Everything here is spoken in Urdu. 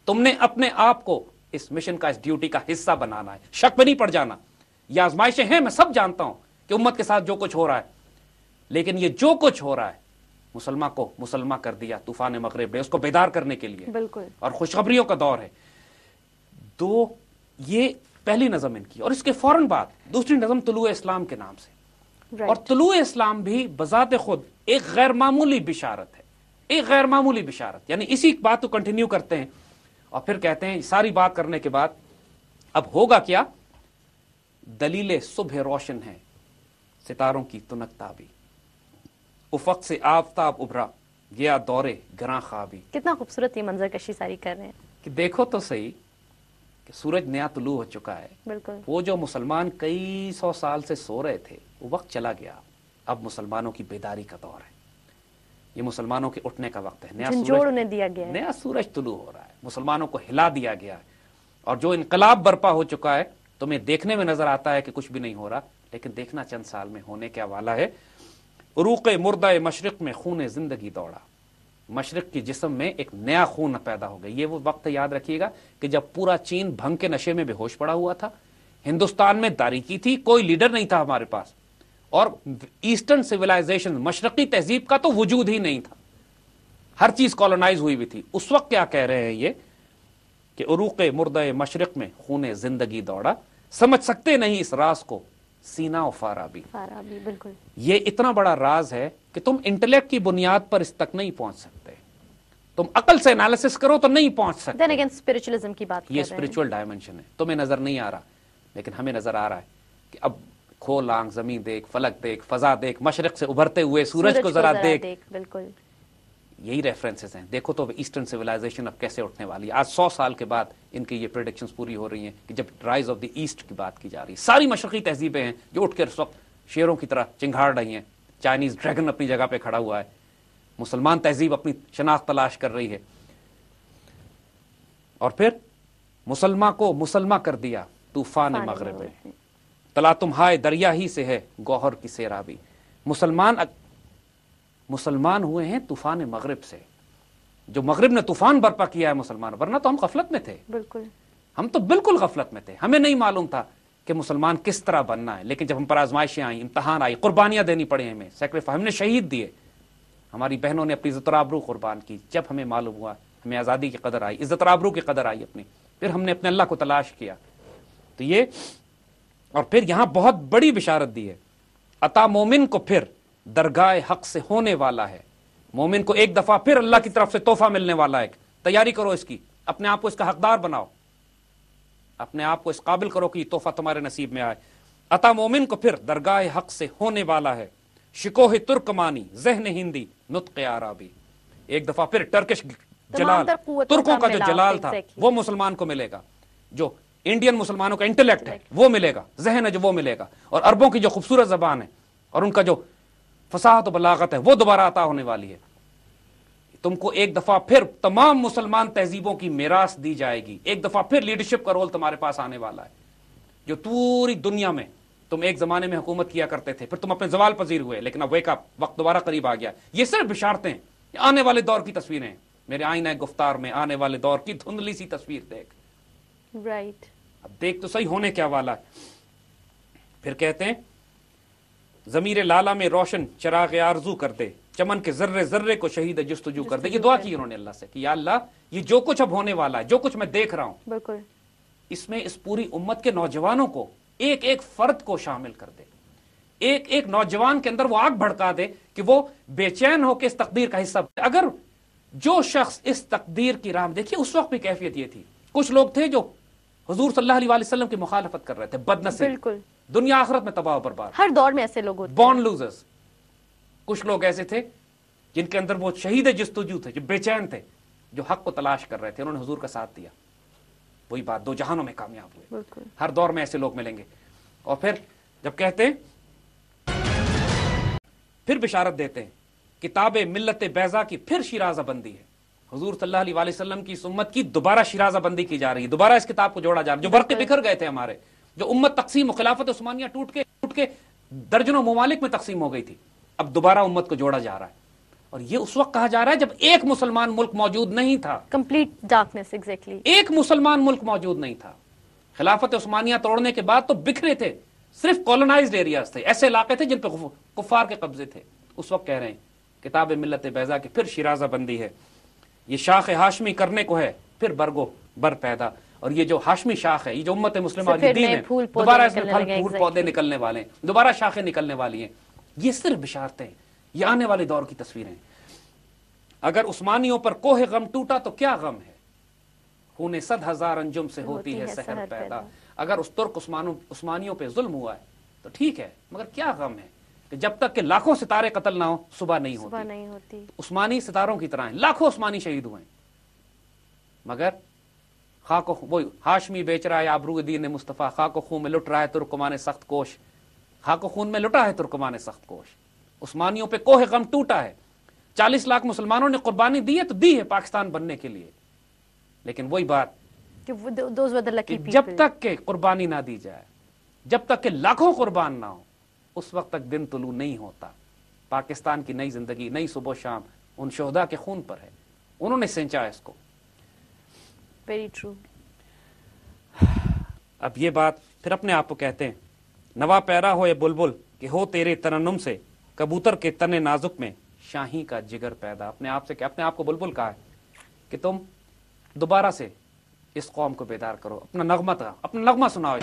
تم نے اپنے آپ کو اس مشن کا، اس ڈیوٹی کا حصہ بنانا ہے، شک میں نہیں پڑ جانا. یہ آزمائشیں ہیں، میں سب جانتا ہوں کہ امت کے ساتھ جو کچھ ہو رہا ہے، لیکن یہ جو کچھ ہو رہا ہے مسلمان کو مسلمان کر دیا طوفان مغرب نے، اس کو بیدار کرنے کے لیے. بالکل. اور خوشخبریوں کا دور ہے. تو یہ پہلی نظم ان کی، اور اس کے فوراً بعد دوسری نظم طلوع اسلام کے نام سے. اور طلوع اسلام بھی بذات خود ایک غیر معمولی بشارت ہے، ایک غیر معمولی بشارت. یعنی اسی بات کو کنٹینیو کرتے ہیں اور پھر کہتے ہیں ساری بات کرنے کے بعد اب ہوگا کیا؟ دلیل صبح روشن ہے ستاروں کی تنکتا بھی، افق سے آفتاب ابھرا گیا دورے گراں خوابی. کتنا خوبصورت یہ منظر کشی ساری کر رہے ہیں کہ دیکھو تو صحیح کہ سورج نیا طلوع ہو چکا ہے. بالکل. وہ جو مسلمان کئی سو سال سے سو رہے تھے وہ وقت چلا گیا. اب مسلمانوں کی بیداری کا دور ہے، یہ مسلمانوں کے اٹھنے کا وقت ہے. نیا سورج طلوع ہو رہا ہے، مسلمانوں کو ہلا دیا گیا ہے. اور جو انقلاب برپا ہو چکا ہے تمہیں دیکھنے میں نظر آتا ہے کہ کچھ بھی نہیں ہو رہا، لیکن دیکھنا چند سال میں ہونے کے والا ہے. عروق مردہ مشرق میں خون زندگی دوڑا، مشرق کی جسم میں ایک نیا خون پیدا ہو گیا. یہ وہ وقت یاد رکھیے گا کہ جب پورا چین بھنگ کے نشے میں بے ہوش پڑا ہوا تھا، ہندوستان میں تاریکی تھی، کوئی لیڈر نہیں تھا ہمارے پاس، اور ایسٹرن سویلائزیشن مشرقی تہذیب کا تو وجود ہی نہیں تھا، ہر چیز کالونائز ہوئی ہوئی تھی. اس وقت کیا کہہ رہے ہیں یہ کہ عروق مردہ مشرق میں خون زندگی دوڑا، سمجھ سکتے نہیں اس راز کو سینہ و فارابی. بالکل. یہ اتنا بڑا راز ہے کہ تم انٹلیکٹ کی بنیاد پر اس تک نہیں پہنچ سکتے، تم عقل سے انالیسس کرو تو نہیں پہنچ سکتے. Then again spiritualism کی بات یہ اسپرچول ڈائمنشن ہے، تمہیں نظر نہیں آ رہا، لیکن ہمیں نظر آ رہا ہے کہ اب کھول آنکھ، زمین دیکھ، فلک دیکھ، فضا دیکھ، مشرق سے ابھرتے ہوئے سورج کو ذرا دیکھ. بالکل. یہی ریفرنسز ہیں. دیکھو تو ایسٹرن سویلائزیشن اب کیسے اٹھنے والی ہے. آج 100 سال کے بعد ان کی یہ پریڈکشنز پوری ہو رہی ہیں کہ جب رائز آف دی ایسٹ کی بات کی جا رہی ہے، ساری مشرقی تہذیبیں ہیں جو اٹھ کر اس وقت شیروں کی طرح چنگھاڑ رہی ہیں. چائنیز ڈریگن اپنی جگہ پہ کھڑا ہوا ہے، مسلمان تہذیب اپنی شناخت تلاش کر رہی ہے. اور پھر مسلمان کو مسلمہ کر دیا طوفان مغرب میں، تلا تمہائے دریا ہی سے ہے گوہر کی سیرابی. مسلمان ہوئے ہیں طوفان مغرب سے، جو مغرب نے طوفان برپا کیا ہے مسلمان، ورنہ تو ہم غفلت میں تھے. بالکل. ہم تو بالکل غفلت میں تھے، ہمیں نہیں معلوم تھا کہ مسلمان کس طرح بننا ہے. لیکن جب ہم پر آزمائشیں آئیں، امتحان آئی، قربانیاں دینی پڑی ہمیں، سیکریفائی، ہم نے شہید دیے، ہماری بہنوں نے اپنی عزت اور آبرو قربان کی. جب ہمیں معلوم ہوا، ہمیں آزادی کی قدر آئی، عزت اور آبرو کی قدر آئی اپنی، پھر ہم نے اپنے اللہ کو تلاش کیا. تو یہ، اور پھر یہاں بہت بڑی بشارت دی ہے، عطا مومن کو پھر درگاہ حق سے ہونے والا ہے. مومن کو ایک دفعہ پھر اللہ کی طرف سے تحفہ ملنے والا ہے. تیاری کرو اس کی، اپنے آپ کو اس کا حقدار بناؤ، اپنے آپ کو اس قابل کرو کہ یہ تحفہ تمہارے نصیب میں آئے. عطا مومن کو پھر درگاہ حق سے ہونے والا ہے، شکوہ ترکمانی ذہن ہندی نطق عربی. ایک دفعہ پھر ٹرکش جلال، ترکوں کا جو جلال تھا وہ مسلمان کو ملے گا، جو انڈین مسلمانوں کا انٹلیکٹ ہے وہ ملے گا، ذہن ہے جو وہ ملے گا، اور عربوں کی جو خوبصورت زبان ہے اور ان کا جو فصاحت و بلاغت ہے وہ دوبارہ عطا ہونے والی ہے. تم کو ایک دفعہ پھر تمام مسلمان تہذیبوں کی میراث دی جائے گی. ایک دفعہ پھر لیڈرشپ کا رول تمہارے پاس آنے والا ہے، جو پوری دنیا میں تم ایک زمانے میں حکومت کیا کرتے تھے، پھر تم اپنے زوال پذیر ہوئے، لیکن اب ویک اپ، وقت دوبارہ قریب آ گیا. یہ صرف بشارتیں، آنے والے دور کی تصویریں. میرے آئینہ گفتار میں آنے والے دور کی دھندلی سی تصویر دیکھ. رائٹ. اب دیکھ تو صحیح ہونے کیا والا ہے. پھر کہتے ہیں ضمیر لالا میں روشن چراغ آرزو کر دے، چمن کے ذرے ذرے کو شہید جستجو کر دے. یہ دعا کی انہوں نے اللہ سے کہ یا اللہ یہ جو کچھ اب ہونے والا ہے، جو کچھ میں دیکھ رہا ہوں، بالکل اس میں اس پوری امت کے نوجوانوں کو، ایک ایک فرد کو شامل کر دے. ایک ایک نوجوان کے اندر وہ آگ بھڑکا دے کہ وہ بے چین ہو کے اس تقدیر کا حصہ. اگر جو شخص اس تقدیر کی راہ، دیکھیے اس وقت بھی کیفیت یہ تھی، کچھ لوگ تھے جو حضور صلی اللہ علیہ وسلم کی مخالفت کر رہے تھے، بد نصیب، بالکل دنیا آخرت میں تباہ و برباد. ہر دور میں ایسے لوگ ہوتے ہیں، بورن لوزرز. کچھ لوگ ایسے تھے جن کے اندر وہ شہید جستجو تھے، جو بے چین تھے، جو حق کو تلاش کر رہے تھے، انہوں نے حضور کا ساتھ دیا. وہی بات، دو جہانوں میں کامیاب ہوئے. بالکل ہر دور میں ایسے لوگ ملیں گے. اور پھر جب کہتے ہیں، پھر بشارت دیتے ہیں، کتاب ملت بیضا کی پھر شیرازہ بندی ہے. حضور صلی اللہ علیہ وسلم کی اس امت کی دوبارہ شیرازہ بندی کی جا رہی ہے، دوبارہ اس کتاب کو جوڑا جا رہا ہے. جو برقے بکھر گئے تھے ہمارے، جو امت تقسیم و خلافت عثمانیہ ٹوٹ کے درجنوں ممالک میں تقسیم ہو گئی تھی، اب دوبارہ امت کو جوڑا جا رہا ہے. اور یہ اس وقت کہا جا رہا ہے جب ایک مسلمان ملک موجود نہیں تھا، کمپلیٹ ڈارکنیس. ایگزیکٹلی. ایک مسلمان ملک موجود نہیں تھا. خلافت عثمانیہ توڑنے کے بعد تو بکھرے تھے، صرف کالونائزڈ ایریاز تھے، ایسے علاقے تھے جن پہ کفار کے قبضے تھے. اس وقت کہہ رہے ہیں کتاب ملت بیضا کی پھر شیرازہ بندی ہے، یہ شاخ ہاشمی کرنے کو ہے پھر برگو بر پیدا. اور یہ جو ہاشمی شاخ ہے، یہ جو امت مسلمہ کی دین ہے، دوبارہ اس میں پھل پھول پودے نکلنے والے ہیں، دوبارہ شاخیں نکلنے والی ہیں. یہ صرف بشارتیں، یہ آنے والے دور کی تصویریں. اگر عثمانیوں پر کوہ غم ٹوٹا تو کیا غم ہے، خون 100,000 انجم سے ہوتی ہے سحر پیدا. اگر اس ترک عثمانیوں پہ ظلم ہوا ہے تو ٹھیک ہے، مگر کیا غم ہے کہ جب تک کہ لاکھوں ستارے قتل نہ ہو صبح نہیں ہوتی. عثمانی ستاروں کی طرح ہیں، لاکھوں عثمانی شہید ہوئے ہیں، مگر خاک وہ ہاشمی بیچ رہا ہے آبرو دین مصطفیٰ، خاک و خون میں لٹ رہا ہے ترکمان سخت کوش، خاک و خون میں لٹا ہے ترکمان سخت کوش. عثمانیوں پہ کوہ غم ٹوٹا ہے. 40 لاکھ مسلمانوں نے قربانی دی ہے تو دی ہے پاکستان بننے کے لیے، لیکن وہی بات کہ جب تک کہ قربانی نہ دی جائے، جب تک کہ لاکھوں قربان نہ ہو، اس وقت تک دن طلوع نہیں ہوتا. پاکستان کی نئی زندگی، نئی صبح و شام ان شہداء کے خون پر ہے، انہوں نے سینچا اس کو. Very true. اب یہ بات پھر اپنے آپ کو کہتے ہیں، نوا پیرا ہو یہ بلبل کہ ہو تیرے ترنم سے، کبوتر کے تن نازک میں شاہی کا جگر پیدا. اپنے آپ سے کہ اپنے آپ کو بلبل کہا ہے کہ تم دوبارہ سے اس قوم کو بیدار کرو، اپنا نغمہ سناؤ.